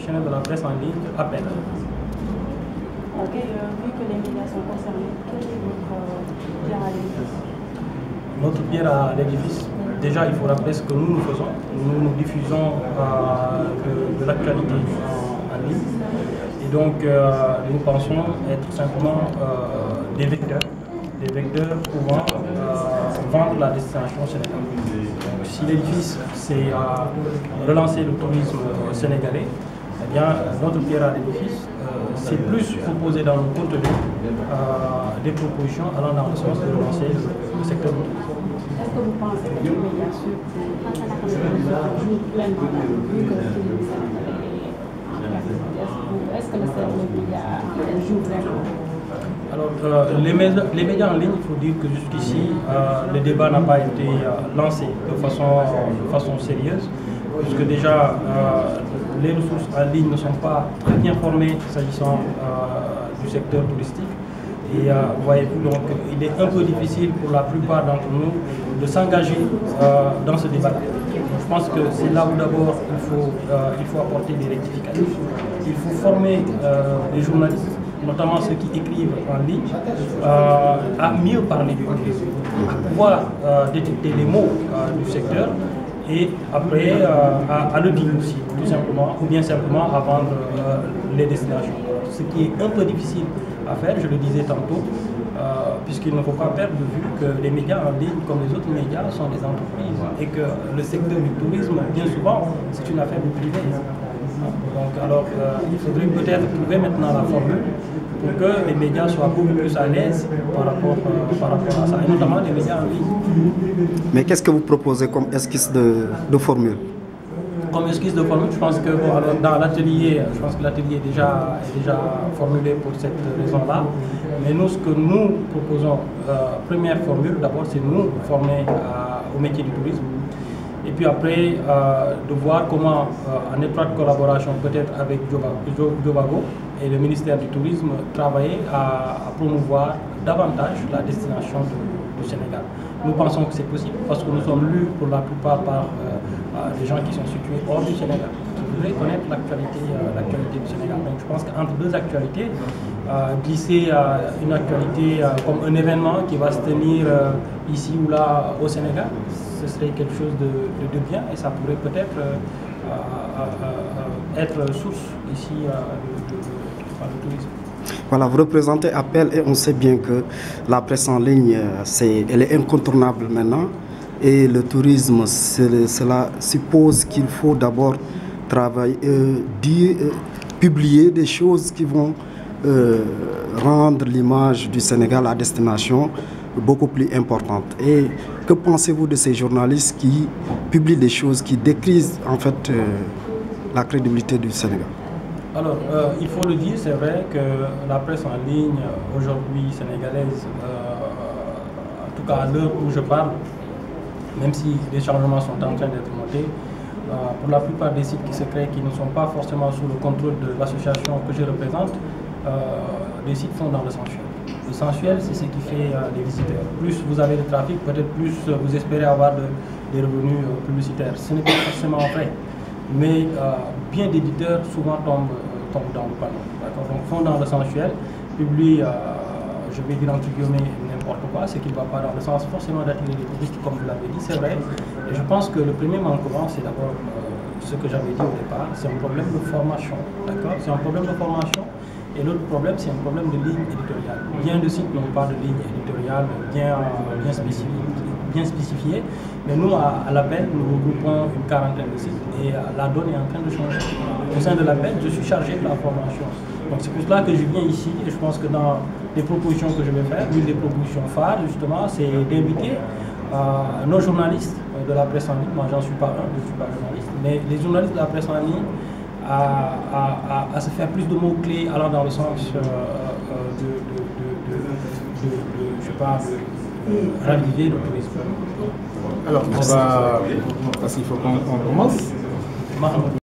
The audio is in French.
professionnels de la presse en ligne appellent. Ok, vu que les médias sont concernés, quel est votre pierre à l'édifice? Notre pierre à l'édifice, déjà il faut rappeler ce que nous faisons. Nous diffusons de l'actualité en ligne. Et donc nous pensons être simplement des vecteurs pouvant vendre la destination sénégalaise. Donc si l'édifice c'est relancer le tourisme sénégalais, eh bien notre pierre à l'édifice c'est plus proposer dans le contenu des propositions allant dans le sens de relancer le secteur du tourisme. Est-ce que vous pensez que les médias jouent pleinement vu que le tourisme sénégalais est est-ce que le média joue vraiment? Alors, les médias en ligne, il faut dire que jusqu'ici, le débat n'a pas été lancé de façon sérieuse, puisque déjà, les ressources en ligne ne sont pas très bien formées s'agissant du secteur touristique. Et voyez-vous, donc, il est un peu difficile pour la plupart d'entre nous de s'engager dans ce débat. Je pense que c'est là où d'abord il faut apporter des rectificatifs. Il faut former les journalistes, notamment ceux qui écrivent en ligne, à mieux parler du tourisme, à pouvoir détecter les mots du secteur et après à le dire aussi, tout simplement, ou bien simplement à vendre les destinations. Ce qui est un peu difficile à faire, je le disais tantôt, puisqu'il ne faut pas perdre de vue que les médias en ligne, comme les autres médias, sont des entreprises et que le secteur du tourisme, bien souvent, c'est une affaire du privé. Donc, alors, il faudrait peut-être trouver maintenant la formule pour que les médias soient beaucoup plus à l'aise par rapport à ça, et notamment les médias en ligne. Mais qu'est-ce que vous proposez comme esquisse de formule? Comme esquisse de formule, je pense que bon, alors, dans l'atelier, je pense que l'atelier est déjà formulé pour cette raison-là. Mais nous, ce que nous proposons, première formule, d'abord, c'est nous former au métier du tourisme. Et puis après, de voir comment, en étroite collaboration peut-être avec Jobago et le ministère du Tourisme, travailler à promouvoir davantage la destination du Sénégal. Nous pensons que c'est possible parce que nous sommes lus pour la plupart par des gens qui sont situés hors du Sénégal, qui voudraient connaître l'actualité du Sénégal. Donc je pense qu'entre deux actualités, glisser une actualité comme un événement qui va se tenir ici ou là au Sénégal, ce serait quelque chose de bien et ça pourrait peut-être être source ici du tourisme. Voilà, vous représentez Appel et on sait bien que la presse en ligne, elle est incontournable maintenant. Et le tourisme, cela suppose qu'il faut d'abord travailler, publier des choses qui vont rendre l'image du Sénégal à destination beaucoup plus importante. Et que pensez-vous de ces journalistes qui publient des choses qui décrivent en fait la crédibilité du Sénégal? Alors, il faut le dire, c'est vrai que la presse en ligne aujourd'hui sénégalaise, en tout cas à l'heure où je parle, même si les changements sont en train d'être notés, pour la plupart des sites qui se créent, qui ne sont pas forcément sous le contrôle de l'association que je représente, les sites sont dans le sensuel. Le sensuel, c'est ce qui fait les visiteurs. Plus vous avez de trafic, peut-être plus vous espérez avoir des revenus publicitaires. Ce n'est pas forcément vrai. Mais bien d'éditeurs souvent tombent dans le panneau. Donc font dans le sensuel, publient, je vais dire entre guillemets, n'importe quoi, ce qui ne va pas dans le sens forcément d'attirer les touristes, comme vous l'avez dit, c'est vrai. Et je pense que le premier manquement, c'est d'abord ce que j'avais dit au départ, c'est un problème de formation. C'est un problème de formation. Et l'autre problème, c'est un problème de ligne éditoriale. Bien de sites n'ont pas de ligne éditoriale bien spécifiée. Mais nous, à l'Appel, nous regroupons une quarantaine de sites et la donne est en train de changer. Au sein de l'Appel, je suis chargé de la formation. Donc c'est pour cela que je viens ici et je pense que dans les propositions que je vais faire, l'une des propositions phares, justement, c'est d'inviter nos journalistes de la presse en ligne. Moi, j'en suis pas un, je ne suis pas journaliste, mais les journalistes de la presse en ligne à se faire plus de mots-clés allant dans le sens raviver le tourisme. Alors, parce qu'il faut qu'on commence.